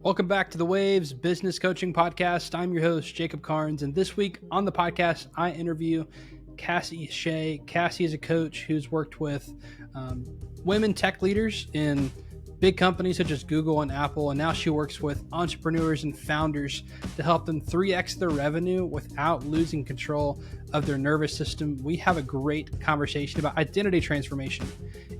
Welcome back to the Waves Business Coaching Podcast. I'm your host, Jacob Karnes, and this week on the podcast, I interview Cassie Shea. Cassie is a coach who's worked with women tech leaders in big companies such as Google and Apple, and now she works with entrepreneurs and founders to help them 3x their revenue without losing control of their nervous system. We have a great conversation about identity transformation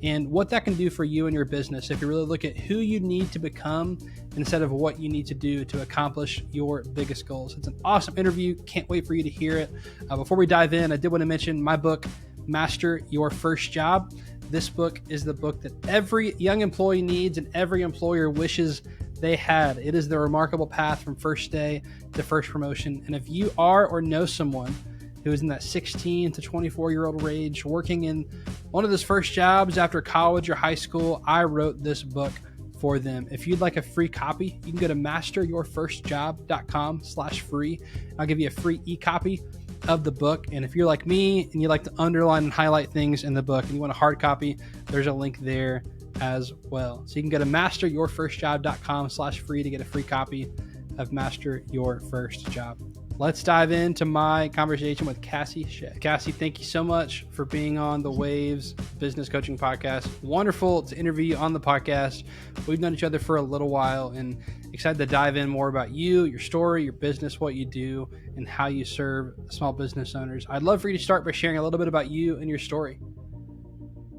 and what that can do for you and your business if you really look at who you need to become instead of what you need to do to accomplish your biggest goals. It's an awesome interview. Can't wait for you to hear it. Before we dive in, I did want to mention my book, Master Your First Job. This book is the book that every young employee needs and every employer wishes they had. It is the remarkable path from first day to first promotion. And if you are or know someone who is in that 16 to 24-year-old range working in one of those first jobs after college or high school, I wrote this book for them. If you'd like a free copy, you can go to masteryourfirstjob.com/free. I'll give you a free e-copy of the book. And if you're like me and you like to underline and highlight things in the book and you want a hard copy, there's a link there as well. So you can go to masteryourfirstjob.com/free to get a free copy of Master Your First Job. Let's dive into my conversation with Cassie Shea. Cassie, thank you so much for being on the Waves Business Coaching Podcast. Wonderful to interview you on the podcast. We've known each other for a little while and excited to dive in more about you, your story, your business, what you do, and how you serve small business owners. I'd love for you to start by sharing a little bit about you and your story.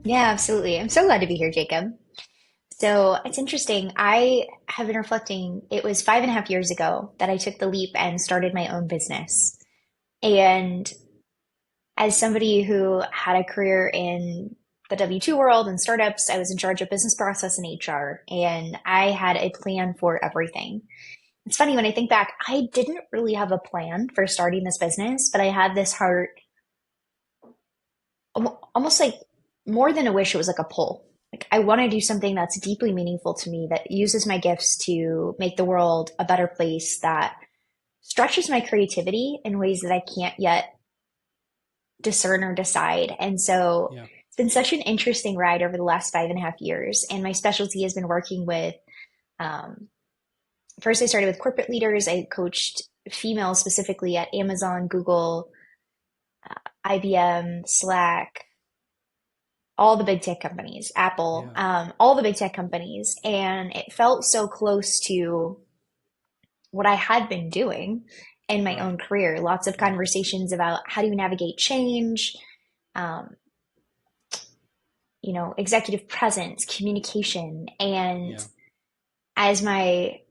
Yeah, absolutely. I'm so glad to be here, Jacob. So it's interesting. I have been reflecting. It was 5.5 years ago that I took the leap and started my own business. And as somebody who had a career in the W-2 world and startups, I was in charge of business process and HR, and I had a plan for everything. It's funny when I think back, I didn't really have a plan for starting this business, but I had this heart, almost like more than a wish, it was like a pull. Like I want to do something that's deeply meaningful to me, that uses my gifts to make the world a better place, that stretches my creativity in ways that I can't yet discern or decide. And so Yeah. it's been such an interesting ride over the last 5.5 years. And my specialty has been working with, um, first I started with corporate leaders. I coached females specifically at Amazon, Google, IBM, Slack, all the big tech companies, Apple, Yeah. all the big tech companies. And it felt so close to what I had been doing in my Right. own career. Lots of Right. conversations about how do you navigate change, um, executive presence, communication. And Yeah. as my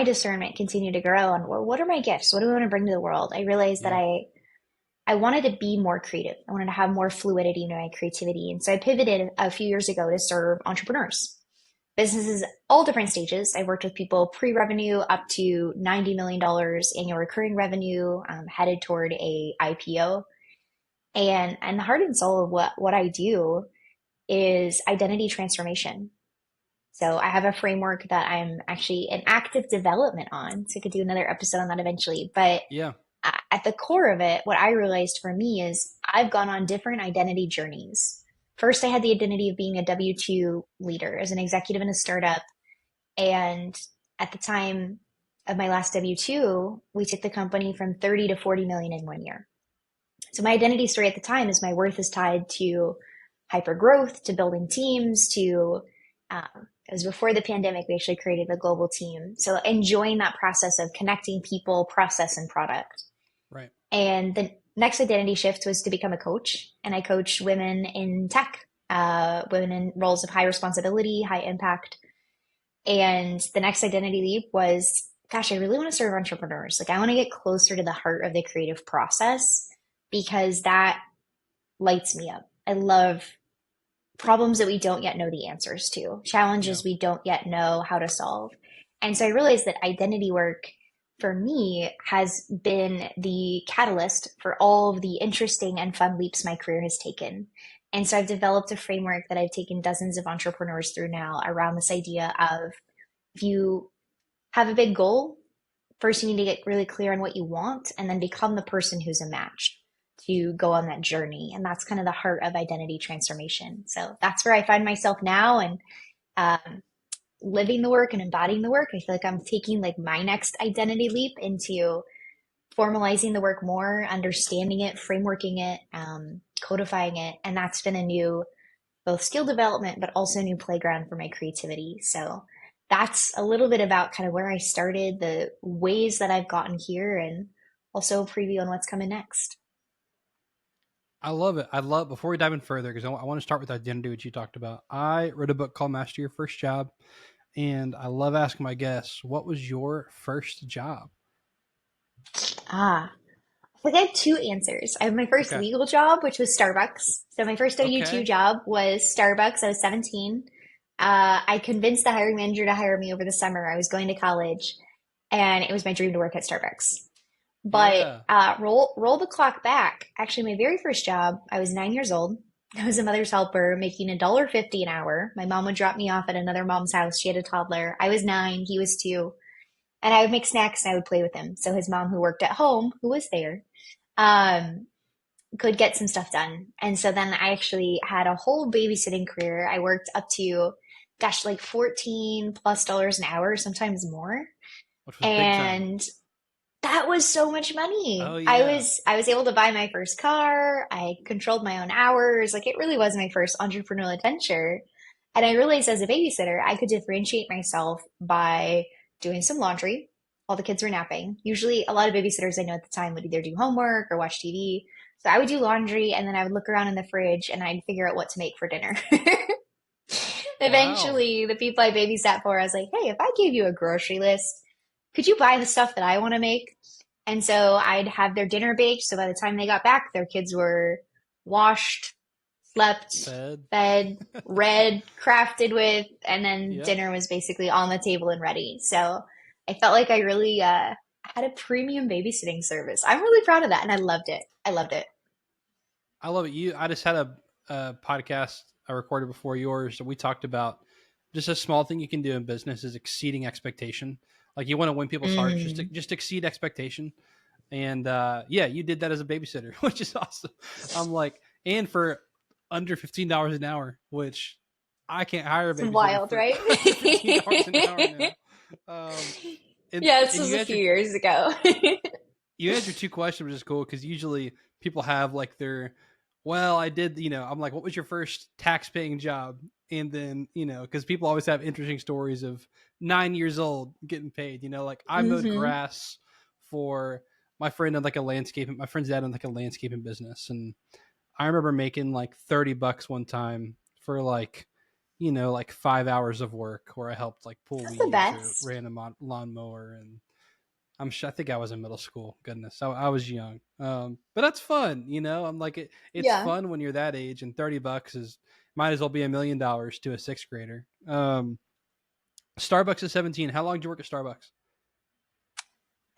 discernment continued to grow on, well, what are my gifts? What do I want to bring to the world? I realized that Yeah. I wanted to be more creative. I wanted to have more fluidity in my creativity. And so I pivoted a few years ago to serve entrepreneurs, businesses, all different stages. I worked with people pre-revenue up to $90 million annual recurring revenue, headed toward a IPO. And the heart and soul of what I do is identity transformation. So I have a framework that I'm actually in active development on. So I could do another episode on that eventually. But Yeah. at the core of it, what I realized for me is I've gone on different identity journeys. First, I had the identity of being a W-2 leader as an executive in a startup. And at the time of my last W-2, we took the company from 30 to 40 million in 1 year. So my identity story at the time is my worth is tied to hyper growth, to building teams, to it was before the pandemic, we actually created a global team. So enjoying that process of connecting people, process, and product. Right. And the next identity shift was to become a coach. And I coach women in tech, women in roles of high responsibility, high impact. And the next identity leap was, gosh, I really want to serve entrepreneurs. Like I want to get closer to the heart of the creative process because that lights me up. I love problems that we don't yet know the answers to, Yeah. challenges we don't yet know how to solve. And so I realized that identity work for me has been the catalyst for all of the interesting and fun leaps my career has taken. And so I've developed a framework that I've taken dozens of entrepreneurs through now around this idea of if you have a big goal, first you need to get really clear on what you want and then become the person who's a match to go on that journey. And that's kind of the heart of identity transformation. So that's where I find myself now. And um, living the work and embodying the work. I feel like I'm taking like my next identity leap into formalizing the work more, understanding it, frameworking it, codifying it. And that's been a new both skill development, but also a new playground for my creativity. So that's a little bit about kind of where I started, the ways that I've gotten here, and also a preview on what's coming next. I love it. Before we dive in further, because I want to start with identity, which you talked about. I read a book called Master Your First Job, and I love asking my guests, what was your first job? Ah, I think I have two answers. I have my first Okay. legal job, which was Starbucks. So my first W-2 Okay. job was Starbucks. I was 17. I convinced the hiring manager to hire me over the summer. I was going to college, and it was my dream to work at Starbucks. But Yeah. roll the clock back. Actually, my very first job, I was 9 years old. I was a mother's helper making $1.50 an hour. My mom would drop me off at another mom's house. She had a toddler. I was 9, he was 2. And I would make snacks and I would play with him. So his mom, who worked at home, who was there, um, could get some stuff done. And so then I actually had a whole babysitting career. I worked up to, gosh, like 14 plus dollars an hour, sometimes more. Which was big time. And that was so much Oh money. I yeah. was I was able to buy my first car. I controlled my own hours. Like it really was my first entrepreneurial adventure. And I realized as a babysitter, I could differentiate myself by doing some laundry while the kids were napping. Usually a lot of babysitters I know at the time would either do homework or watch TV. So I would do laundry and then I would look around in the fridge and I'd figure out what to make for dinner. Wow. Eventually, the people I babysat for, I was like, hey, if I gave you a grocery list, could you buy the stuff that I want to make? And so I'd have their dinner baked. So by the time they got back, their kids were washed, slept, Fed. fed, read, crafted with, and then Yep. dinner was basically on the table and ready. So I felt like I really had a premium babysitting service. I'm really proud of that, and I loved it. I loved it. I love it. I just had a podcast I recorded before yours, and we talked about just a small thing you can do in business is exceeding expectation. Like you want to win people's hearts, Mm. just exceed expectation. And yeah, you did that as a babysitter, which is awesome. I'm like, and for under $15 an hour, which I can't hire a It's babysitter wild, for right? under $15 an hour now. Um, Yeah, this and was a few years ago. you answered two questions, which is cool because usually people have like their, well, I did, I'm like, what was your first tax paying job? And then, because people always have interesting stories of 9 years old getting paid, like I mowed Hmm. grass for my friend on like a landscaping, my friend's dad on like a landscaping business. And I remember making like $30 one time for like, like 5 hours of work where I helped like pull That's the weeds or best. ran a lawnmower. And I think I was in middle school. Goodness, I was young. But that's fun, I'm like it's Yeah. fun when you're that age, and $30 is might as well be $1 million to a sixth grader. Starbucks is 17. How long did you work at Starbucks?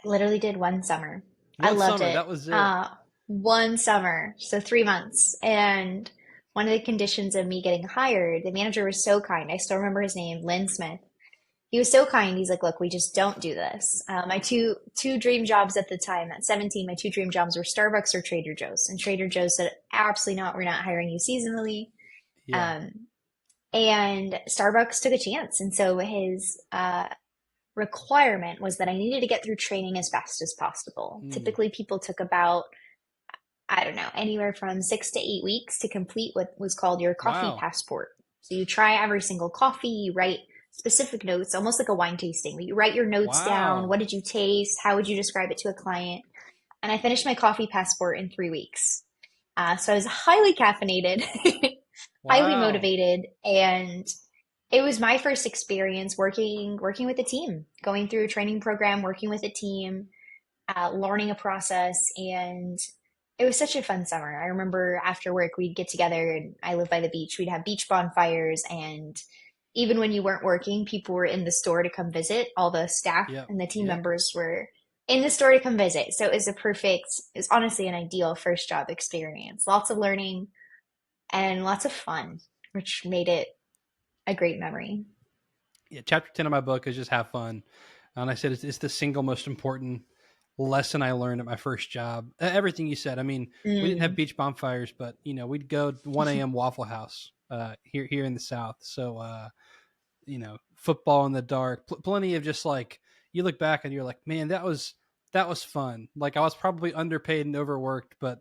Literally did one summer. I One loved summer. it. That was it. One summer, so 3 months. And one of the conditions of me getting hired, the manager was so kind. I still remember his name, Lynn Smith. He was so kind. He's like, "Look, we just don't do this." My two dream jobs at the time, at 17, my two dream jobs were Starbucks or Trader Joe's. And Trader Joe's said, "Absolutely not. We're not hiring you seasonally." Yeah. Um, and Starbucks took a chance. And so his requirement was that I needed to get through training as fast as possible. Mm. Typically, people took about, I don't know, anywhere from 6 to 8 weeks to complete what was called your coffee Wow. passport. So you try every single coffee, you write specific notes, almost like a wine tasting. You write your notes down. Wow. What did you taste? How would you describe it to a client? And I finished my coffee passport in 3 weeks. So I was highly caffeinated, highly Wow. motivated, and it was my first experience working with a team, going through a training program, working with a team, learning a process, and it was such a fun summer. I remember after work we'd get together, and I live by the beach. We'd have beach bonfires, and even when you weren't working, people were in the store to come visit. All the staff Yep. and the team Yep. members were in the store to come visit. So it was honestly an ideal first job experience. Lots of learning and lots of fun, which made it a great memory. Yeah. Chapter 10 of my book is just have fun. And I said it's the single most important lesson I learned at my first job. Everything you said. I mean, we didn't have Mm. beach bonfires, but we'd go 1 a.m. Waffle House here in the South. So football in the dark, plenty of just like you look back and you're like, man, that was fun. Like I was probably underpaid and overworked, but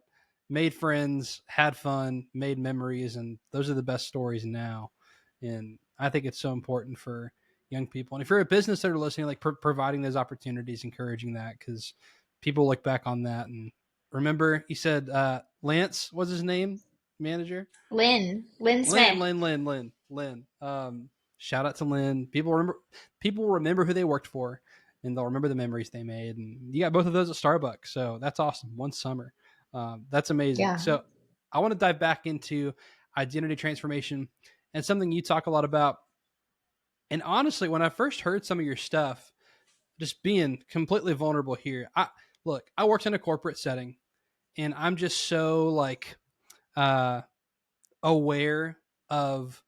made friends, had fun, made memories, and those are the best stories now. And I think it's so important for young people. And if you're a business that are listening, like providing those opportunities, encouraging that, because people look back on that and remember. He said Lance was his name, manager. Lynn Lynn, Smith. Lynn, Lynn, Lynn, Lynn. Shout out to Lynn. People remember who they worked for, and they'll remember the memories they made. And you got both of those at Starbucks, so that's awesome. One summer, that's amazing. Yeah. So I want to dive back into identity transformation and something you talk a lot about. And honestly, when I first heard some of your stuff, just being completely vulnerable here, I worked in a corporate setting, and I'm just so like uh, aware of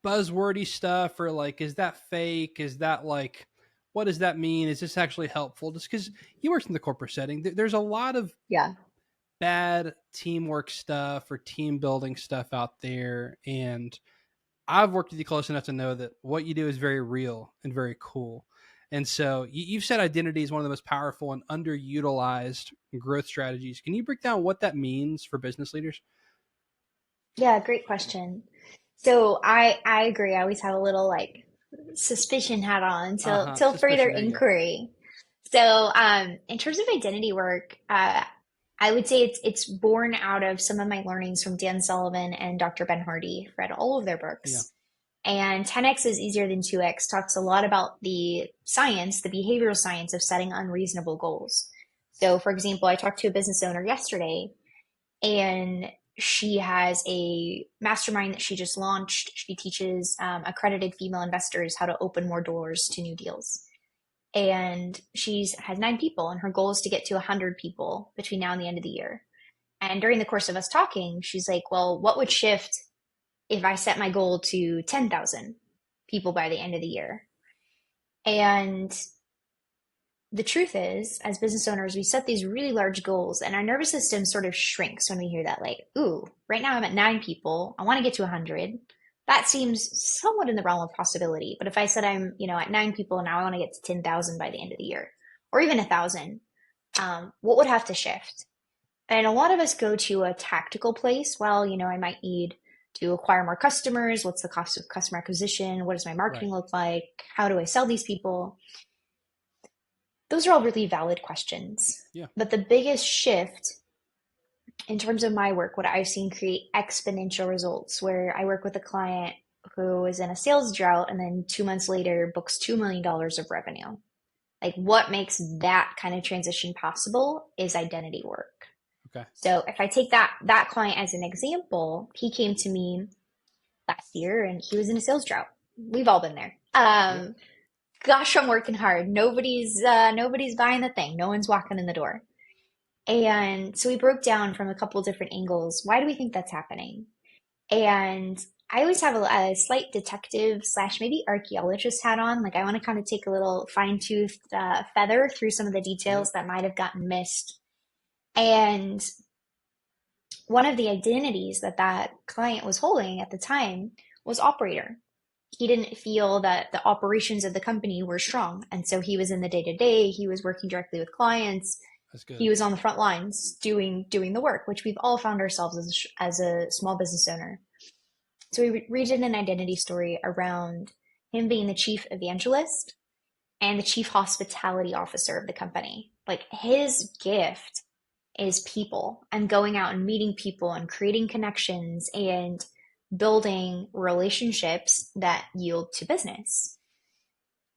buzzwordy stuff, or like, is that fake? Is that like, what does that mean? Is this actually helpful? Just because you worked in the corporate setting, there's a lot of Yeah. bad teamwork stuff or team building stuff out there. And I've worked with you close enough to know that what you do is very real and very cool. And so you've said identity is one of the most powerful and underutilized growth strategies. Can you break down what that means for business leaders? Yeah, great question. So I agree. I always have a little like suspicion hat on Uh till huh. further Suspicion. There you go. inquiry. So in terms of identity work, I would say it's born out of some of my learnings from Dan Sullivan and Dr. Ben Hardy. Read all of their Yeah. books. And 10x is easier than 2x talks a lot about the science, the behavioral science of setting unreasonable goals. So, for example, I talked to a business owner yesterday, and she has a mastermind that she just launched. She teaches accredited female investors how to open more doors to new deals. And she's has 9 people, and her goal is to get to 100 people between now and the end of the year. And during the course of us talking, she's like, well, what would shift if I set my goal to 10,000 people by the end of the year? And the truth is, as business owners, we set these really large goals, and our nervous system sort of shrinks when we hear that. Like, ooh, right now I'm at 9 people. I want to get to 100. That seems somewhat in the realm of possibility. But if I said I'm, at 9 people, now I want to get to 10,000 by the end of the year, or even 1,000, what would have to shift? And a lot of us go to a tactical place. Well, I might need to acquire more customers. What's the cost of customer acquisition? What does my marketing Right. look like? How do I sell these people? Those are all really valid questions. Yeah. But the biggest shift in terms of my work, what I've seen create exponential results, where I work with a client who is in a sales drought and then 2 months later books $2 million of revenue. Like, what makes that kind of transition possible is identity work. Okay. So if I take that client as an example, he came to me last year and he was in a sales drought. We've all been there. Yep. Gosh, I'm working hard. Nobody's buying the thing. No one's walking in the door. And so we broke down from a couple different angles. Why do we think that's happening? And I always have a slight detective slash maybe archaeologist hat on. Like, I want to kind of take a little fine-toothed feather through some of the details Yep. that might have gotten missed. And one of the identities that client was holding at the time was operator. He didn't feel that the operations of the company were strong. And so he was in the day to day, he was working directly with clients, That's good. he was on the front lines doing the work, which we've all found ourselves as a small business owner. So we redid an identity story around him being the chief evangelist and the chief hospitality officer of the company. Like, his gift is people and going out and meeting people and creating connections and building relationships that yield to business.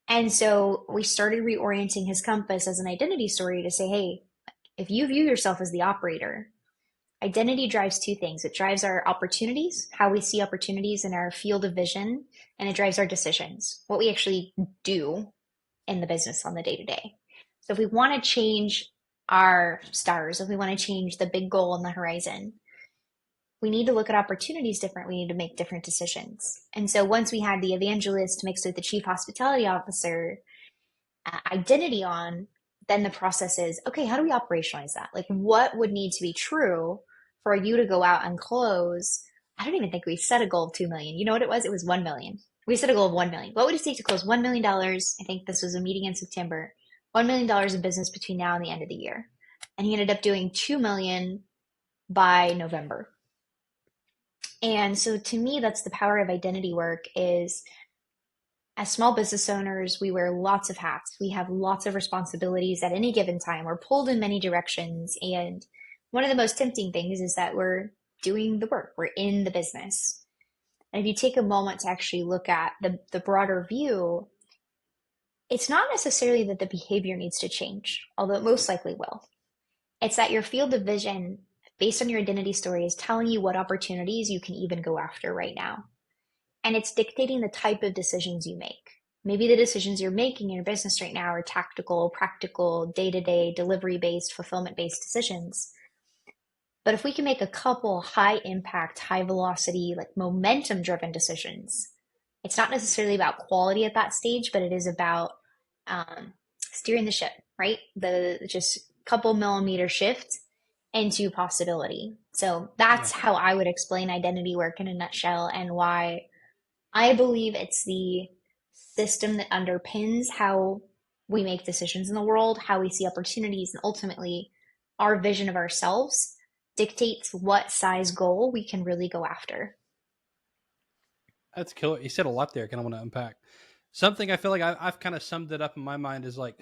And so we started reorienting his compass as an identity story to say, hey, if you view yourself as the operator, identity drives 2 things. It drives our opportunities, how we see opportunities in our field of vision, and it drives our decisions, what we actually do in the business on the day to day. So if we want to change our stars, if we want to change the big goal on the horizon, we need to look at opportunities different. We need to make different decisions. And so once we had the evangelist mixed with the chief hospitality officer identity on, then the process is, okay, how do we operationalize that? Like, what would need to be true for you to go out and close? I don't even think we set a goal of 2 million. You know what it was? It was 1 million. we set a goal of 1 million. What would it take to close $1 million? I think this was a meeting in September. $1 million in business between now and the end of the year. And he ended up doing 2 million by November. And so to me, that's the power of identity work is as small business owners, we wear lots of hats. We have lots of responsibilities at any given time. We're pulled in many directions. And one of the most tempting things is that we're doing the work. We're in the business. And if you take a moment to actually look at the broader view, it's not necessarily that the behavior needs to change, although it most likely will. It's that your field of vision, based on your identity story, is telling you what opportunities you can even go after right now. And it's dictating the type of decisions you make. Maybe the decisions you're making in your business right now are tactical, practical, day-to-day, delivery-based, fulfillment-based decisions. But if we can make a couple high impact, high velocity, like momentum driven decisions, it's not necessarily about quality at that stage, but it is about steering the ship, right? The just couple millimeter shift into possibility. So that's how I would explain identity work in a nutshell, and why I believe it's the system that underpins how we make decisions in the world, how we see opportunities, and ultimately our vision of ourselves dictates what size goal we can really go after. That's killer. You said a lot there. I kind of want to unpack something. I feel like I've kind of summed it up in my mind is like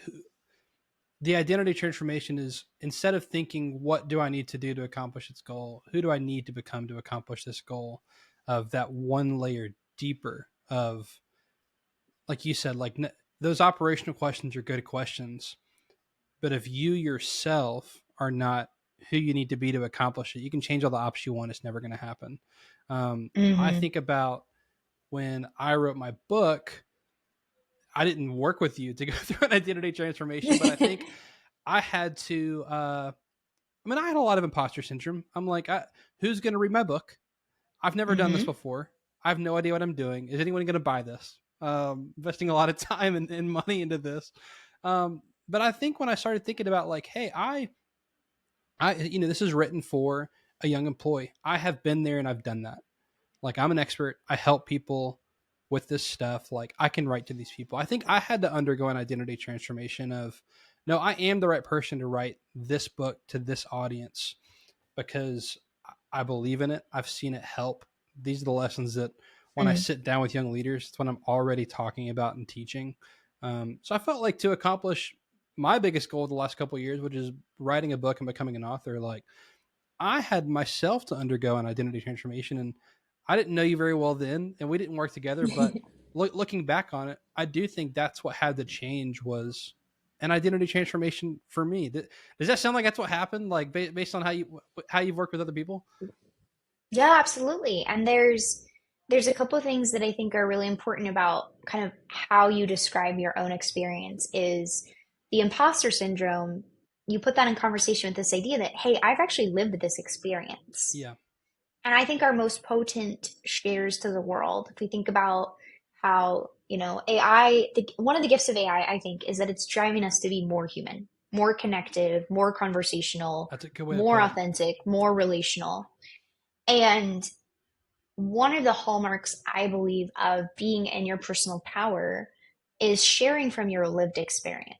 the identity transformation is, instead of thinking, what do I need to do to accomplish its goal? Who do I need to become to accomplish this goal? Of that one layer deeper of, like you said, like those operational questions are good questions. But if you yourself are not who you need to be to accomplish it, you can change all the ops you want. It's never going to happen. I Mm-hmm. think about when I wrote my book, I didn't work with you to go through an identity transformation, but I think I had to. I had a lot of imposter syndrome. I'm like, who's going to read my book? I've never done this Mm-hmm. before. I have no idea what I'm doing. Is anyone going to buy this? Investing a lot of time and money into this. But I think when I started thinking about like, hey, this is written for a young employee. I have been there and I've done that. Like, I'm an expert. I help people with this stuff. Like, I can write to these people. I think I had to undergo an identity transformation of, no, I am the right person to write this book to this audience because I believe in it. I've seen it help. These are the lessons that when I Mm-hmm. sit down with young leaders, it's when I'm already talking about and teaching. So I felt like to accomplish my biggest goal the last couple of years, which is writing a book and becoming an author, like I had myself to undergo an identity transformation, and I didn't know you very well then, and we didn't work together. But looking back on it, I do think that's what had to change was an identity transformation for me. Does that sound like that's what happened? Like based on how you've worked with other people? Yeah, absolutely. And there's a couple of things that I think are really important about kind of how you describe your own experience is the imposter syndrome. You put that in conversation with this idea that, hey, I've actually lived this experience. Yeah, And I think our most potent shares to the world, if we think about how, AI, one of the gifts of AI, I think, is that it's driving us to be more human, more connected, more conversational, that's a good way to more put it. authentic, more relational. And one of the hallmarks, I believe, of being in your personal power is sharing from your lived experience.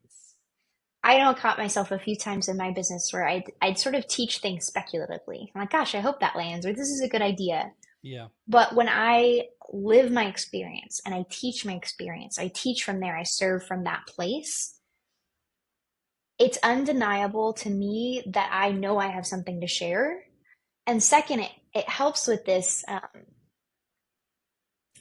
I know I caught myself a few times in my business where I'd sort of teach things speculatively. I'm like, gosh, I hope that lands, or this is a good idea. Yeah, But when I live my experience and I teach my experience, I teach from there, I serve from that place, it's undeniable to me that I know I have something to share. And second, it helps with this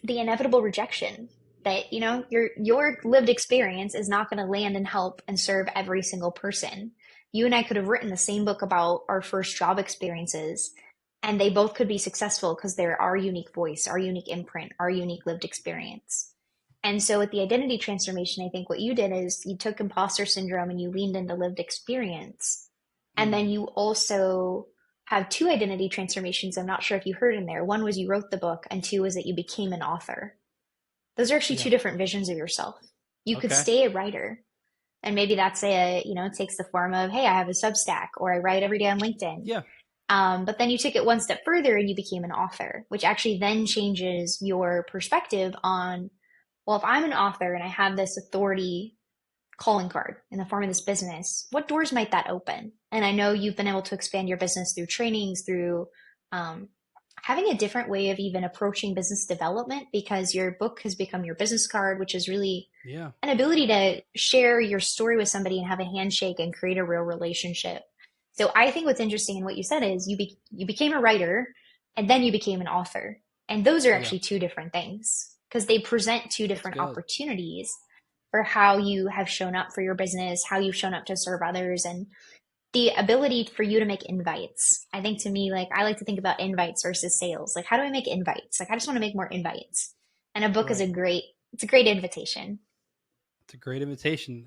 the inevitable rejection that your lived experience is not going to land and help and serve every single person. You and I could have written the same book about our first job experiences, and they both could be successful because they're our unique voice, our unique imprint, our unique lived experience. And so with the identity transformation, I think what you did is you took imposter syndrome and you leaned into lived experience. And mm, then you also have two identity transformations. I'm not sure if you heard in there. One was you wrote the book, and two was that you became an author. Those are actually yeah, two different visions of yourself. You could okay, stay a writer, and maybe that's it takes the form of, hey, I have a Substack, or I write every day on LinkedIn. yeah, But then you took it one step further and you became an author, which actually then changes your perspective on, well, if I'm an author and I have this authority calling card in the form of this business, what doors might that open? And I know you've been able to expand your business through trainings, through um, having a different way of even approaching business development because your book has become your business card, which is really Yeah. an ability to share your story with somebody and have a handshake and create a real relationship. So I think what's interesting in what you said is you became a writer and then you became an author. And those are Yeah. actually two different things because they present two That's different good. opportunities for how you have shown up for your business, how you've shown up to serve others, and the ability for you to make invites. I think to me, like I like to think about invites versus sales. Like, how do I make invites? Like, I just want to make more invites. And a book is Right. it's a great invitation. It's a great invitation.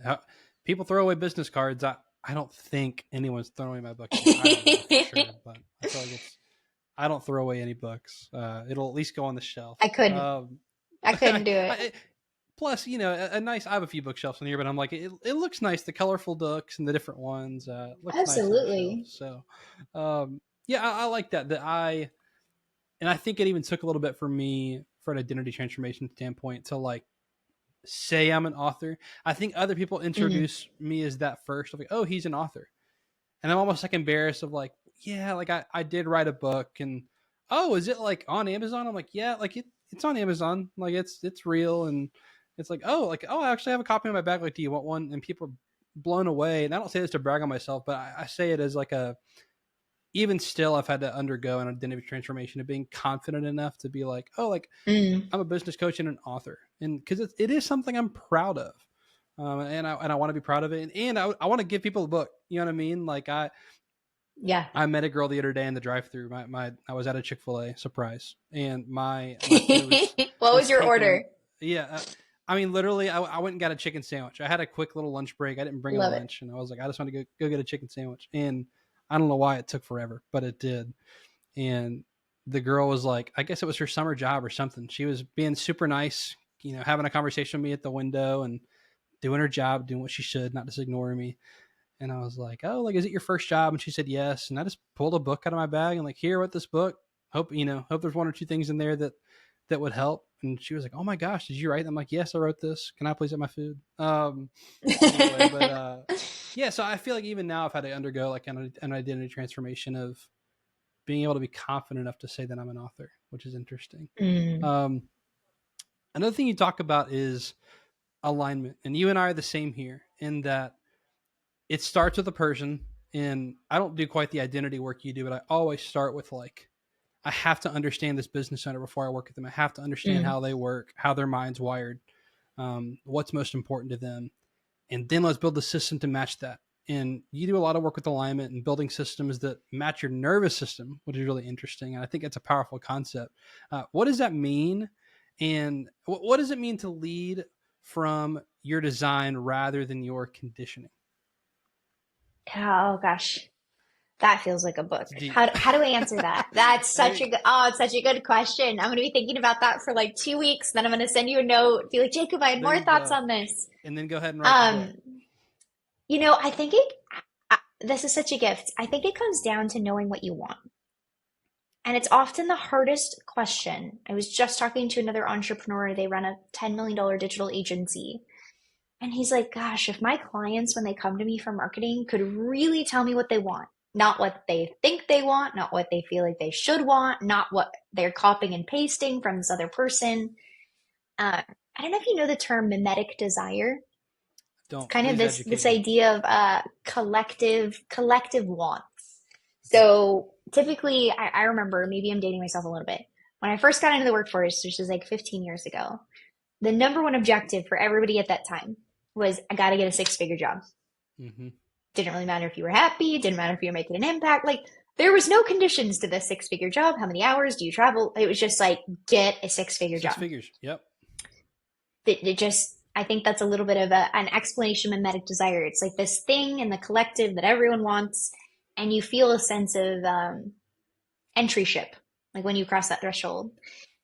People throw away business cards. I don't think anyone's thrown away my book yet. I don't know for sure, but I feel like I don't throw away any books. It'll at least go on the shelf. I couldn't. I couldn't do it. I, plus, a nice. I have a few bookshelves in here, but I'm like, it looks nice. The colorful books and the different ones looks nice on the shelf. Absolutely. So, yeah, I like that. And I think it even took a little bit for me for an identity transformation standpoint to like say I'm an author. I think other people Mm. introduce me as that first. Like, oh, he's an author, and I'm almost like embarrassed of like, yeah, like I did write a book, and oh, is it like on Amazon? I'm like, yeah, like it's on Amazon, like it's real, and it's like oh, I actually have a copy in my bag. Like, do you want one? And people are blown away. And I don't say this to brag on myself, but I say it as like a even still, I've had to undergo an identity transformation of being confident enough to be like, oh, like Mm. I'm a business coach and an author, and because it is something I'm proud of, and I want to be proud of it, and I want to give people a book. You know what I mean? Like Yeah. I met a girl the other day in the drive-through. My I was at a Chick-fil-A surprise, and my food What was was your taken. order? Yeah, I mean, literally, I went and got a chicken sandwich. I had a quick little lunch break. I didn't bring a Love it. lunch, and I was like, I just want to go get a chicken sandwich, and I don't know why it took forever, but it did. And the girl was like, I guess it was her summer job or something. She was being super nice, having a conversation with me at the window and doing her job, doing what she should, not just ignoring me. And I was like, oh, like, is it your first job? And she said, yes. And I just pulled a book out of my bag and like, here with this book, hope there's one or two things in there that would help. And she was like, oh my gosh, did you write? I'm like, yes, I wrote this. Can I please have my food? Anyway, but yeah, so I feel like even now I've had to undergo like an identity transformation of being able to be confident enough to say that I'm an author, which is interesting. Mm. Um, Another thing you talk about is alignment, and you and I are the same here in that it starts with a person. And I don't do quite the identity work you do, but I always start with like, I have to understand this business owner before I work with them. I have to understand Mm. how they work, how their mind's wired, what's most important to them, and then let's build a system to match that. And you do a lot of work with alignment and building systems that match your nervous system, which is really interesting. And I think it's a powerful concept. What does that mean? And what does it mean to lead from your design rather than your conditioning? Oh gosh. That feels like a book. It's deep. How do I answer that? That's such Hey, a good, oh, it's such a good question. I'm going to be thinking about that for like 2 weeks. Then I'm going to send you a note, be like, Jacob, I had there more you thoughts go. on this. And then go ahead and write the book. Um, I think this is such a gift. I think it comes down to knowing what you want. And it's often the hardest question. I was just talking to another entrepreneur. They run a $10 million digital agency. And he's like, gosh, if my clients, when they come to me for marketing, could really tell me what they want, not what they think they want, not what they feel like they should want, not what they're copying and pasting from this other person. I don't know if you know the term mimetic desire. It's Don't. kind of Please this educate me. idea of collective wants. So typically, I remember, maybe I'm dating myself a little bit. When I first got into the workforce, which was like 15 years ago, the number one objective for everybody at that time was I got to get a six-figure job. Mm-hmm. Didn't really matter if you were happy, didn't matter if you were making an impact. Like there was no conditions to this six-figure job. How many hours do you travel? It was just like get a six-figure Six job. figures. Yep. It just I think that's a little bit of an explanation of mimetic desire. It's like this thing in the collective that everyone wants, and you feel a sense of entryship, like when you cross that threshold.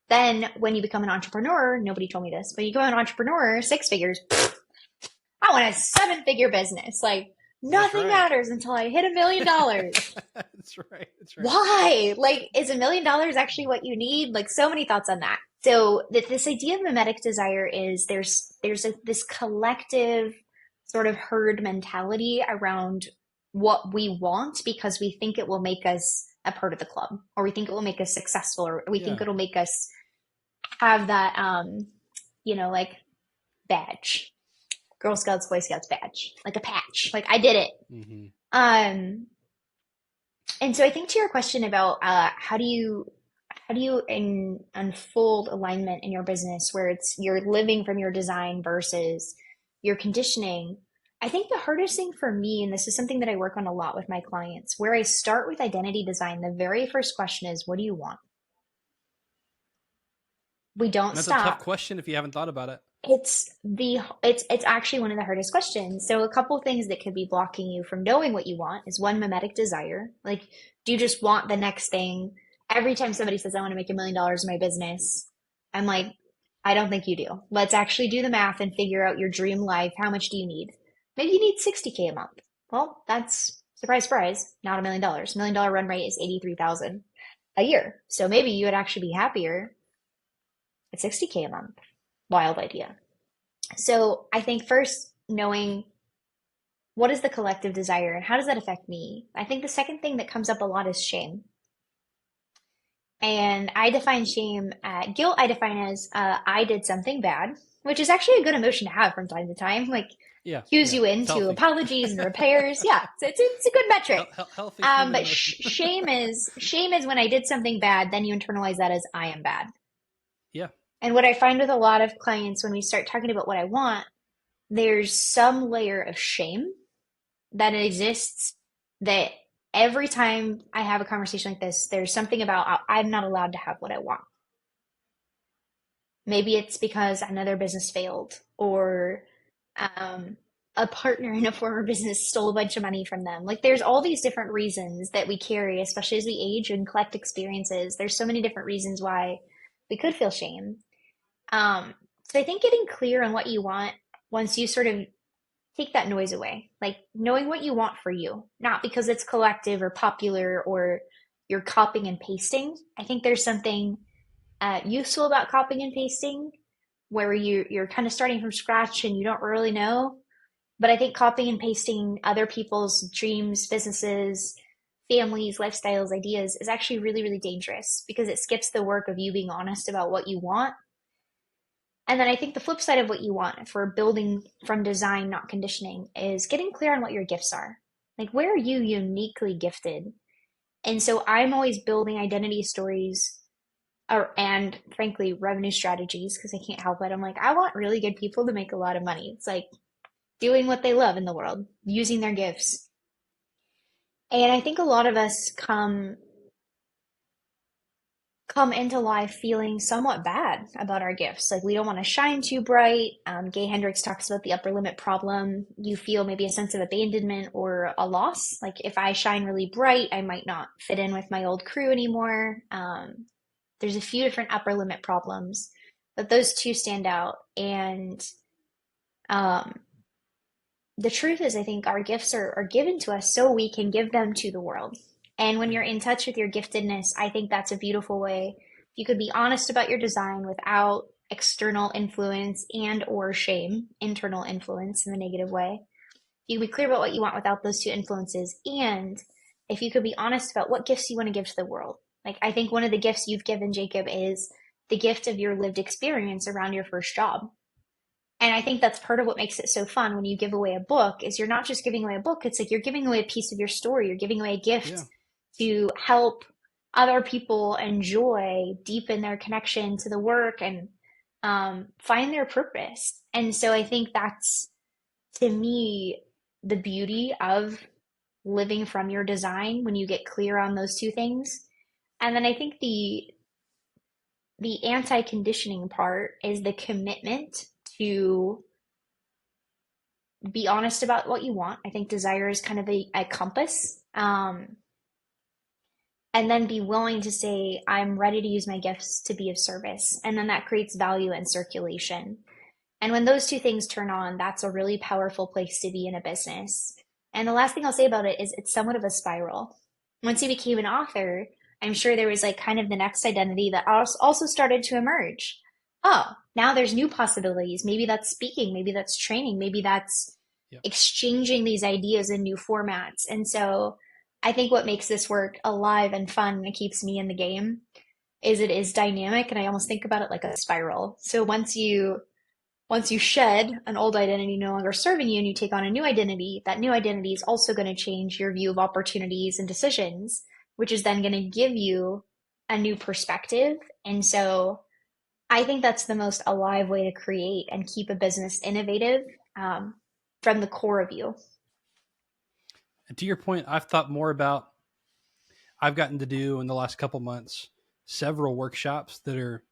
Then when you become an entrepreneur, nobody told me this, but you become an entrepreneur, six figures, I want a seven-figure business. Like That's Nothing right. matters until I hit $1 million. That's right. That's right. Why? Like, is $1 million actually what you need? Like, so many thoughts on that. So this idea of mimetic desire is this collective sort of herd mentality around what we want because we think it will make us a part of the club, or we think it will make us successful, or we think Yeah. it'll make us have that, like badge, Girl Scouts, Boy Scouts badge, like a patch, like I did it. Hmm. Um, and so I think to your question about how do you unfold alignment in your business where it's you're living from your design versus your conditioning. I think the hardest thing for me, and this is something that I work on a lot with my clients, where I start with identity design, the very first question is, what do you want? We don't And that's a tough stop. question if you haven't thought about it. It's actually one of the hardest questions. So a couple things that could be blocking you from knowing what you want is one, mimetic desire. Like, do you just want the next thing? Every time somebody says I want to make $1 million in my business, I'm like, I don't think you do. Let's actually do the math and figure out your dream life. How much do you need? Maybe you need 60K a month. Well, that's surprise, surprise, not $1 million. $1 million run rate is 83,000 a year. So maybe you would actually be happier at 60K a month. Wild idea. So I think first knowing what is the collective desire and how does that affect me? I think the second thing that comes up a lot is shame. And I define shame, guilt, I define as I did something bad, which is actually a good emotion to have from time to time. Like, Yeah. cues Yeah. you It's into healthy. apologies and repairs. Yeah, so it's a good metric. Healthy human But emotion. shame is when I did something bad, then you internalize that as I am bad. Yeah. And what I find with a lot of clients when we start talking about what I want, there's some layer of shame that exists that every time I have a conversation like this, there's something about I'm not allowed to have what I want. Maybe it's because another business failed, or um, a partner in a former business stole a bunch of money from them. Like, there's all these different reasons that we carry, especially as we age and collect experiences. There's so many different reasons why we could feel shame. Um, so I think getting clear on what you want once you sort of take that noise away, like knowing what you want for you, not because it's collective or popular or you're copying and pasting. I think there's something useful about copying and pasting where you're kind of starting from scratch and you don't really know. But I think copying and pasting other people's dreams, businesses, families, lifestyles, ideas is actually really, really dangerous because it skips the work of you being honest about what you want. And then I think the flip side of what you want for building from design, not conditioning, is getting clear on what your gifts are. Like, where are you uniquely gifted? And so I'm always building identity stories and frankly, revenue strategies because I can't help it. I'm like, I want really good people to make a lot of money. It's like doing what they love in the world, using their gifts. And I think a lot of us come into life feeling somewhat bad about our gifts. Like, we don't want to shine too bright. Gay Hendricks talks about the upper limit problem. You feel maybe a sense of abandonment or a loss. Like, if I shine really bright, I might not fit in with my old crew anymore. There's a few different upper limit problems, but those two stand out. And um, the truth is, I think our gifts are given to us so we can give them to the world. And when you're in touch with your giftedness, I think that's a beautiful way. You could be honest about your design without external influence and or shame, internal influence in the negative way. You can be clear about what you want without those two influences. And if you could be honest about what gifts you want to give to the world. Like, I think one of the gifts you've given, Jacob, is the gift of your lived experience around your first job. And I think that's part of what makes it so fun when you give away a book is you're not just giving away a book. It's like you're giving away a piece of your story. You're giving away a gift Yeah. to help other people enjoy, deepen their connection to the work and find their purpose. And so I think that's, to me, the beauty of living from your design when you get clear on those two things. And then I think the anti-conditioning part is the commitment to be honest about what you want. I think desire is kind of a compass. And then be willing to say, I'm ready to use my gifts to be of service. And then that creates value and circulation. And when those two things turn on, that's a really powerful place to be in a business. And the last thing I'll say about it is it's somewhat of a spiral. Once you became an author, I'm sure there was like kind of the next identity that also started to emerge. Oh, now there's new possibilities. Maybe that's speaking, maybe that's training, maybe that's Yep. exchanging these ideas in new formats. And so I think what makes this work alive and fun and keeps me in the game is it is dynamic, and I almost think about it like a spiral. So once you shed an old identity no longer serving you and you take on a new identity, that new identity is also going to change your view of opportunities and decisions, which is then going to give you a new perspective. And so I think that's the most alive way to create and keep a business innovative, from the core of you. And to your point, I've gotten to do in the last couple months several workshops that are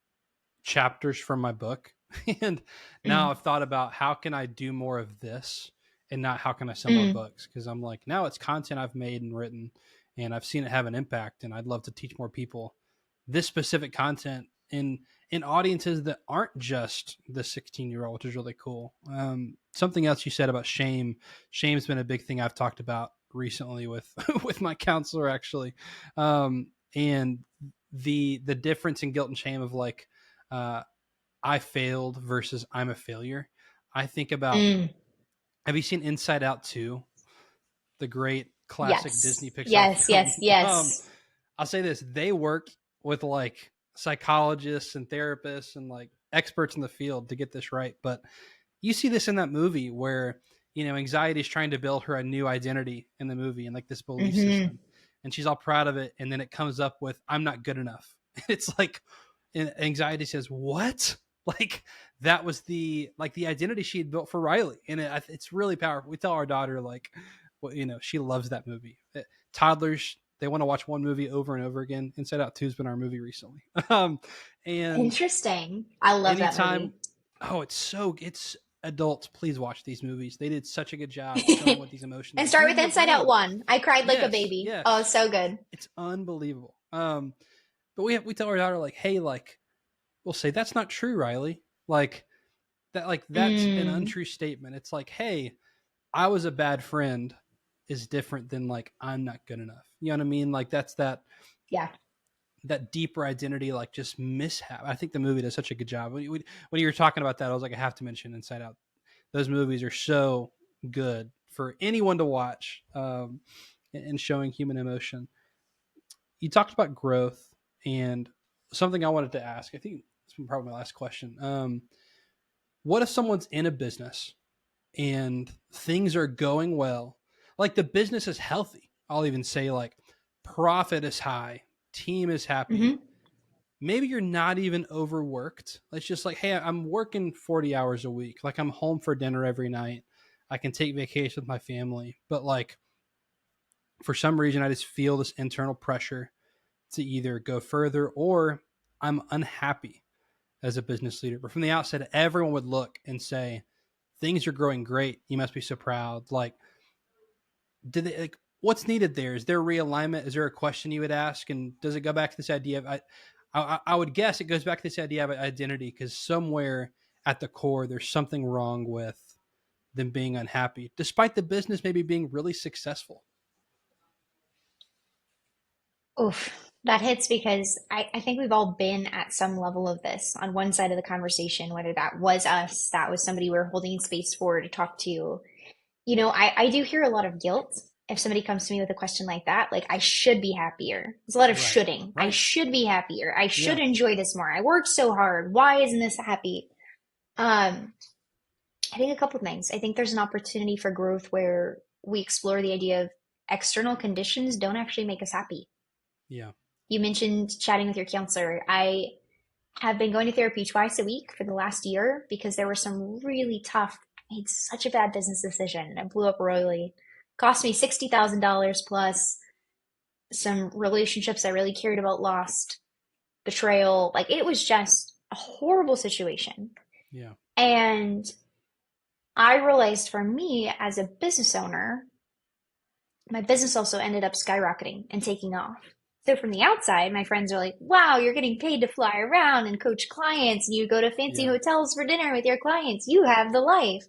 chapters from my book. And now Mm, I've thought about how can I do more of this and not how can I sell more mm, books? Because I'm like, now it's content I've made and written and I've seen it have an impact and I'd love to teach more people this specific content in audiences that aren't just the 16-year-old, which is really cool. Something else you said about shame. Shame's been a big thing I've talked about recently with with my counselor actually. And the difference in guilt and shame of like uh, I failed versus I'm a failure. I think about, mm. have you seen Inside Out 2, the great classic Disney Yes, Pixar yes, film? yes, yes. I'll say this, they work with like psychologists and therapists and like experts in the field to get this right. But you see this in that movie where, anxiety is trying to build her a new identity in the movie and like this belief Hmm. system. And she's all proud of it. And then it comes up with, I'm not good enough. It's like, and anxiety says, what? Like that was the identity she had built for Riley. And it's really powerful. We tell our daughter, like, well, she loves that movie. Toddlers, they want to watch one movie over and over again. Inside Out 2 has been our movie recently. Um, and Interesting. I love that anytime, movie. oh, it's adults, please watch these movies. They did such a good job showing what these emotions And start do with to your Inside Out brain. 1. I cried like a Yes, baby. yeah, Oh, so good. it's unbelievable. But we tell our daughter like, hey, like we'll say that's not true, Riley. That's an Mm, untrue statement. It's like, hey, I was a bad friend is different than like I'm not good enough. You know what I mean? Like that's yeah. that deeper identity, like just mishap. I think the movie does such a good job. When you were talking about that, I was like, I have to mention Inside Out. Those movies are so good for anyone to watch, and showing human emotion. You talked about growth and something I wanted to ask. I think it's probably my last question. What if someone's in a business and things are going well? Like the business is healthy. I'll even say like profit is high, team is happy. Hmm. Maybe you're not even overworked. It's just like, hey, I'm working 40 hours a week. Like I'm home for dinner every night. I can take vacation with my family. But like for some reason, I just feel this internal pressure to either go further or I'm unhappy as a business leader. But from the outset, everyone would look and say, things are growing great. You must be so proud. Like, did they like what's needed there? Is there realignment? Is there a question you would ask? And does it go back to this idea of I would guess it goes back to this idea of identity because somewhere at the core there's something wrong with them being unhappy, despite the business maybe being really successful. Oof. That hits because I think we've all been at some level of this on one side of the conversation, whether that was us, that was somebody we were holding space for to talk to. I do hear a lot of guilt if somebody comes to me with a question like that. Like, I should be happier. There's a lot of Right. shoulding. I Right. should be happier. I should Yeah. enjoy this more. I worked so hard. Why isn't this happy? Um, I think a couple things. I think there's an opportunity for growth where we explore the idea of external conditions don't actually make us happy. Yeah. You mentioned chatting with your counselor. I have been going to therapy twice a week for the last year because there were some really tough, I made such a bad business decision and it blew up royally. Cost me $60,000 plus some relationships I really cared about lost, betrayal. Like it was just a horrible situation. Yeah. And I realized for me as a business owner, my business also ended up skyrocketing and taking off. So from the outside, my friends are like, wow, you're getting paid to fly around and coach clients and you go to fancy Yeah. hotels for dinner with your clients. You have the life.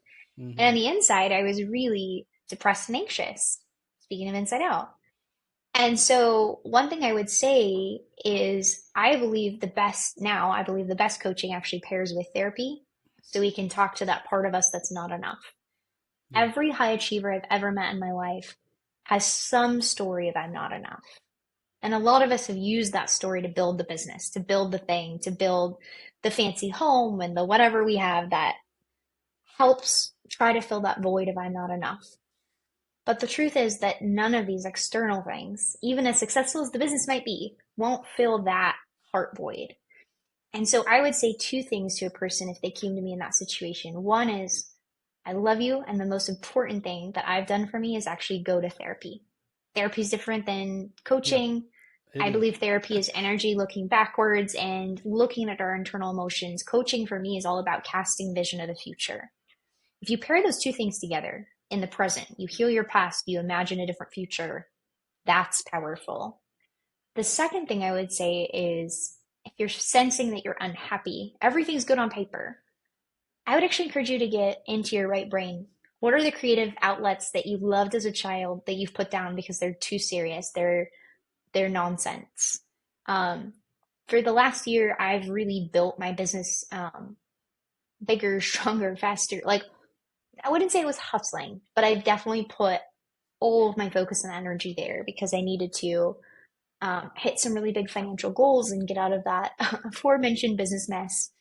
And Mm-hmm. on the inside, I was really depressed and anxious. Speaking of inside out. And so one thing I would say is I believe the best coaching actually pairs with therapy. So we can talk to that part of us that's not enough. Yeah. Every high achiever I've ever met in my life has some story of I'm not enough. And a lot of us have used that story to build the business, to build the thing, to build the fancy home and the whatever we have that helps try to fill that void of I'm not enough. But the truth is that none of these external things, even as successful as the business might be, won't fill that heart void. And so I would say two things to a person if they came to me in that situation. One is, I love you. And the most important thing that I've done for me is actually go to therapy. Therapy is different than Yeah, coaching. it I is. believe therapy is energy looking backwards and looking at our internal emotions. Coaching for me is all about casting vision of the future. If you pair those two things together in the present, you heal your past, you imagine a different future, that's powerful. The second thing I would say is if you're sensing that you're unhappy, everything's good on paper. I would actually encourage you to get into your right brain. What are the creative outlets that you loved as a child that you've put down because they're too serious? They're nonsense. Um, for the last year, I've really built my business bigger, stronger, faster. Like I wouldn't say it was hustling, but I've definitely put all of my focus and energy there because I needed to hit some really big financial goals and get out of that aforementioned business mess.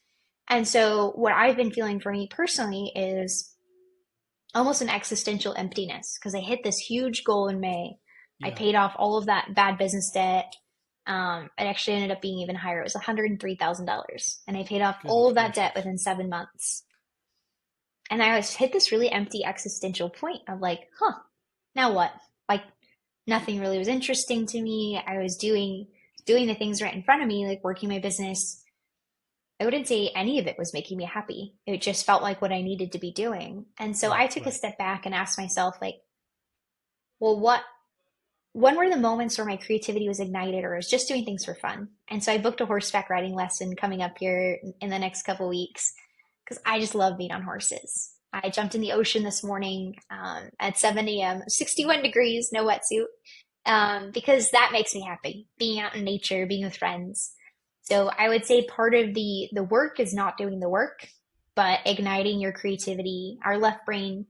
And so, what I've been feeling for me personally is almost an existential emptiness because I hit this huge goal in May. I Yeah. paid off all of that bad business debt. It actually ended up being even higher. It was $103,000. And I paid off all Goodness of that debt gracious. within 7 months. And I was hit this really empty existential point of like, huh, now what? Like nothing really was interesting to me. I was doing the things right in front of me, like working my business. I wouldn't say any of it was making me happy. It just felt like what I needed to be doing. And so Right, I took a right. step back and asked myself, like, well, when were the moments where my creativity was ignited or I was just doing things for fun? And so I booked a horseback riding lesson coming up here in the next couple weeks because I just love being on horses. I jumped in the ocean this morning at 7 a.m., 61 degrees, no wetsuit, because that makes me happy, being out in nature, being with friends. So I would say part of the work is not doing the work, but igniting your creativity. Our left brain,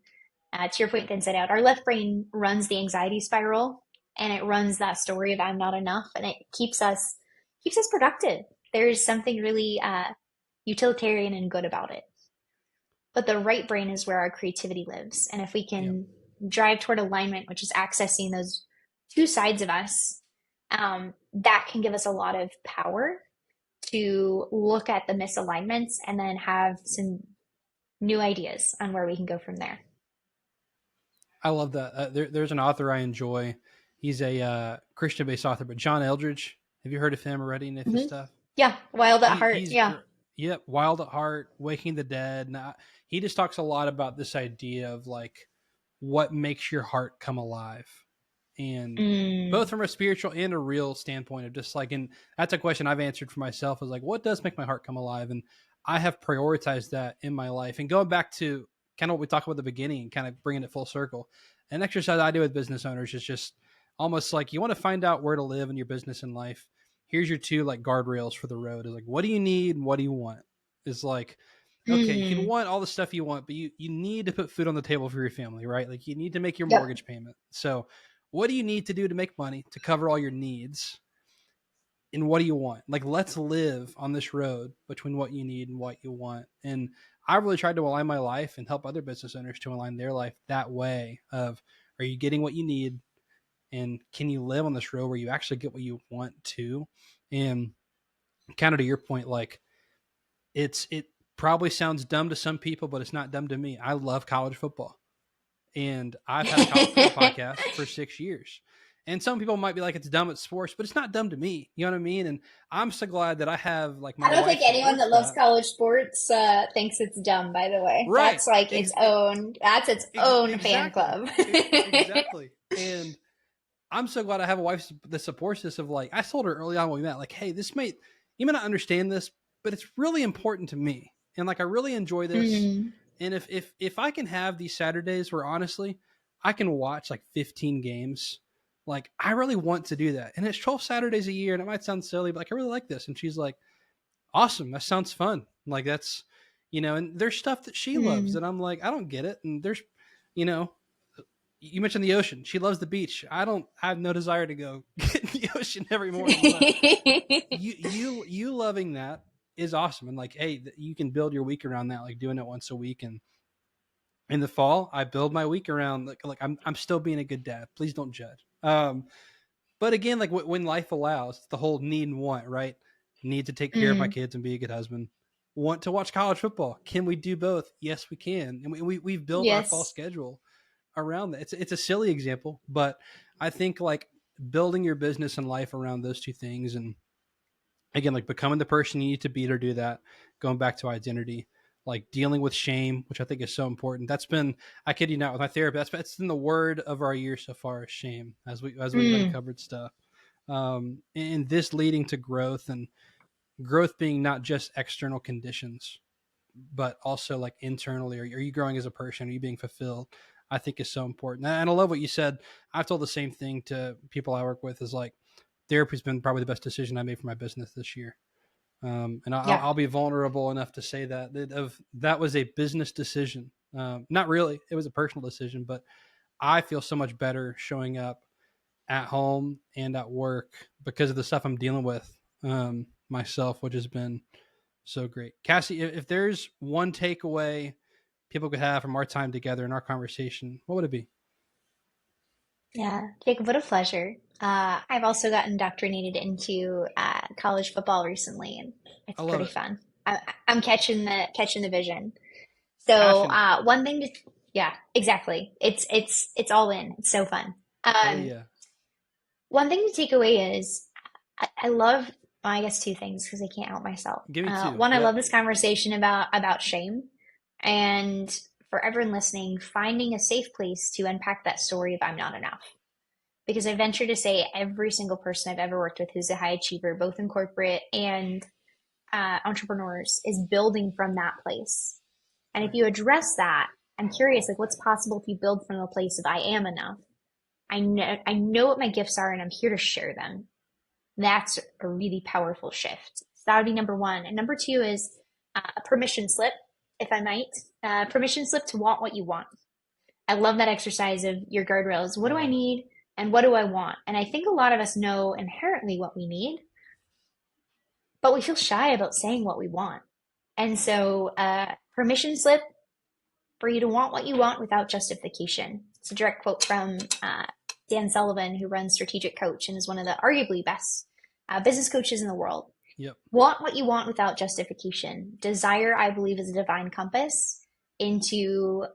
to your point, inside out, our left brain runs the anxiety spiral and it runs that story of I'm not enough and it keeps us productive. There's something really utilitarian and good about it. But the right brain is where our creativity lives. And if we Yep. can drive toward alignment, which is accessing those two sides of us, that can give us a lot of power to look at the misalignments and then have some new ideas on where we can go from there. I love that. There's an author I enjoy. He's a Christian-based author, but John Eldridge. Have you heard of him already? Any of his Hmm. stuff? Yeah, wild at heart. He's Yeah. great. Yep, Wild at Heart, Waking the Dead. He just talks a lot about this idea of like what makes your heart come alive, and both Mm, from a spiritual and a real standpoint of just like, and that's a question I've answered for myself is like, what does make my heart come alive? And I have prioritized that in my life. And going back to kind of what we talked about at the beginning and kind of bringing it full circle, an exercise I do with business owners is just almost like you want to find out where to live in your business and life. Here's your two like guardrails for the road. Is like, what do you need? And what do you want? Is like, okay, you can mm, want all the stuff you want, but you need to put food on the table for your family, right? Like you need to make your yep. mortgage payment. So what do you need to do to make money to cover all your needs? And what do you want? Like, let's live on this road between what you need and what you want. And I really tried to align my life and help other business owners to align their life that way of, are you getting what you need? And can you live on this road where you actually get what you want to? And kind of to your point, like it probably sounds dumb to some people, but it's not dumb to me. I love college football. And I've had a college football podcast for 6 years. And some people might be like, it's dumb at sports, but it's not dumb to me. You know what I mean? And I'm so glad that I have like I my don't think wife anyone supports that loves that. college sports thinks it's dumb, by the way. Right. That's its own fan Exactly. club. Exactly. And I'm so glad I have a wife that supports this of like, I told her early on when we met, like, hey, you may not understand this, but it's really important to me. And like, I really enjoy this. Mm, And if I can have these Saturdays where honestly, I can watch like 15 games. Like, I really want to do that. And it's 12 Saturdays a year, and it might sound silly, but like, I really like this. And she's like, awesome. That sounds fun. Like, that's, and there's stuff that she loves Mm. that I'm like, I don't get it. And there's, you know, you mentioned the ocean. She loves the beach. I have no desire to go get in the ocean every morning. But you loving that is awesome. And like, hey, you can build your week around that, like doing it once a week. And in the fall, I build my week around like I'm still being a good dad. Please don't judge. But again, like when life allows, the whole need and want, right? Need to take care of my Mm. kids and be a good husband. Want to watch college football? Can we do both? Yes, we can. And we've built our fall Yes. schedule around that. It's a silly example, but I think like building your business and life around those two things, and again, like becoming the person you need to be to do that. Going back to identity, like dealing with shame, which I think is so important. That's been, I kid you not, with my therapist, that's been the word of our year so far, is shame, as we've Mm. uncovered stuff. And this leading to growth, and growth being not just external conditions, but also like internally. Are you growing as a person? Are you being fulfilled? I think is so important. And I love what you said. I've told the same thing to people I work with, is like, therapy's been probably the best decision I made for my business this year. And Yeah. I'll be vulnerable enough to say that was a business decision. Not really, it was a personal decision, but I feel so much better showing up at home and at work because of the stuff I'm dealing with myself, which has been so great. Cassie, if there's one takeaway people could have from our time together in our conversation, what would it be? Yeah. Jacob, what a pleasure. I've also gotten indoctrinated into college football recently, and I it's love pretty it. fun. I'm catching the vision. So Passionate. one thing to, yeah, exactly. It's all in. It's so fun. Oh Um, yeah. One thing to take away is I love, well, I guess two things because I can't help myself. Give me two. One, I love Yep. this conversation about shame, and for everyone listening, finding a safe place to unpack that story of I'm not enough. Because I venture to say every single person I've ever worked with who's a high achiever, both in corporate and entrepreneurs, is building from that place. And if Right. you address that, I'm curious, like what's possible if you build from a place of I am enough. I know what my gifts are and I'm here to share them. That's a really powerful shift. So that would be number one. And number two is a permission slip, if I might. Permission slip to want what you want. I love that exercise of your guardrails. What do I Oh, need and what do I want? And I think a lot of us know inherently what we need, but we feel shy about saying what we want. And so, permission slip for you to want what you want without justification. It's a direct quote from Dan Sullivan, who runs Strategic Coach and is one of the arguably best business coaches in the world. yep. Want what you want without justification. Desire, I believe, is a divine compass into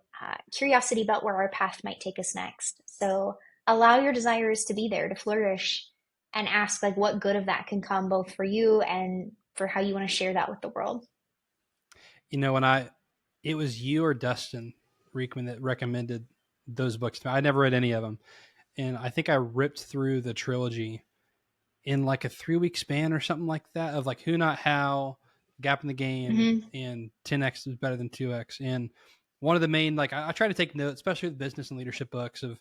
curiosity about where our path might take us next. So allow your desires to be there, to flourish, and ask like what good of that can come both for you and for how you want to share that with the world. When it was you or Dustin Reekman that recommended those books to me. I never read any of them. And I think I ripped through the trilogy in like a 3 week span or something like that, of like Who Not How, Gap in the Game, Mm-hmm. and 10X is better than 2X. And one of the main, like, I try to take notes, especially with business and leadership books, of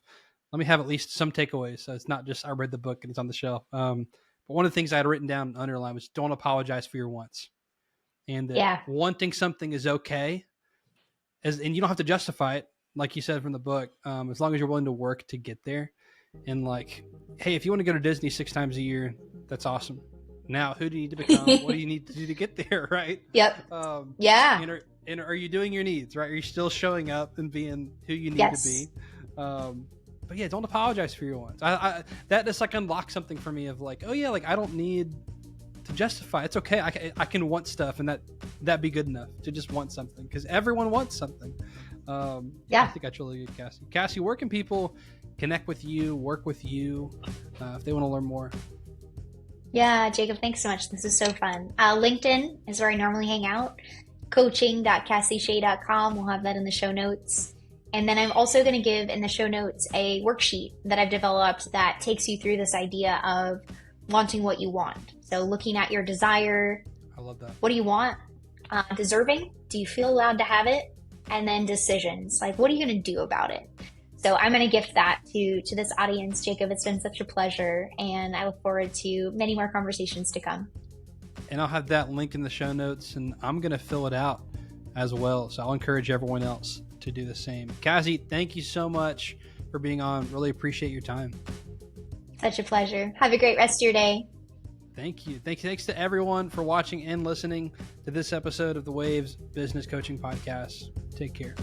let me have at least some takeaways. So it's not just I read the book and it's on the shelf. But one of the things I had written down and underlined was don't apologize for your wants, and that Yeah. wanting something is okay, and you don't have to justify it, like you said from the book, as long as you're willing to work to get there. And like, hey, if you want to go to Disney 6 times a year, that's awesome. Now, who do you need to become? What do you need to do to get there, right? Yep. Um, Yeah. and are you doing your needs, right? Are you still showing up and being who you need to Yes. be? But yeah, don't apologize for your wants. That just like unlocks something for me of like, oh yeah, like I don't need to justify. It's okay. I can want stuff, and that be good enough to just want something, because everyone wants something. I Yeah. think that's really good, Cassie. Cassie, where can people connect with you, work with you, if they want to learn more? Yeah, Jacob, thanks so much. This is so fun. LinkedIn is where I normally hang out. Coaching.cassieshea.com. We'll have that in the show notes. And then I'm also going to give in the show notes a worksheet that I've developed that takes you through this idea of wanting what you want. So looking at your desire, I love that. what do you want? Deserving, do you feel allowed to have it? And then decisions, like what are you going to do about it? So I'm going to gift that to this audience. Jacob, it's been such a pleasure, and I look forward to many more conversations to come. And I'll have that link in the show notes, and I'm going to fill it out as well. So I'll encourage everyone else to do the same. Cassie, thank you so much for being on. Really appreciate your time. Such a pleasure. Have a great rest of your day. Thank you. Thanks to everyone for watching and listening to this episode of the Waves Business Coaching Podcast. Take care.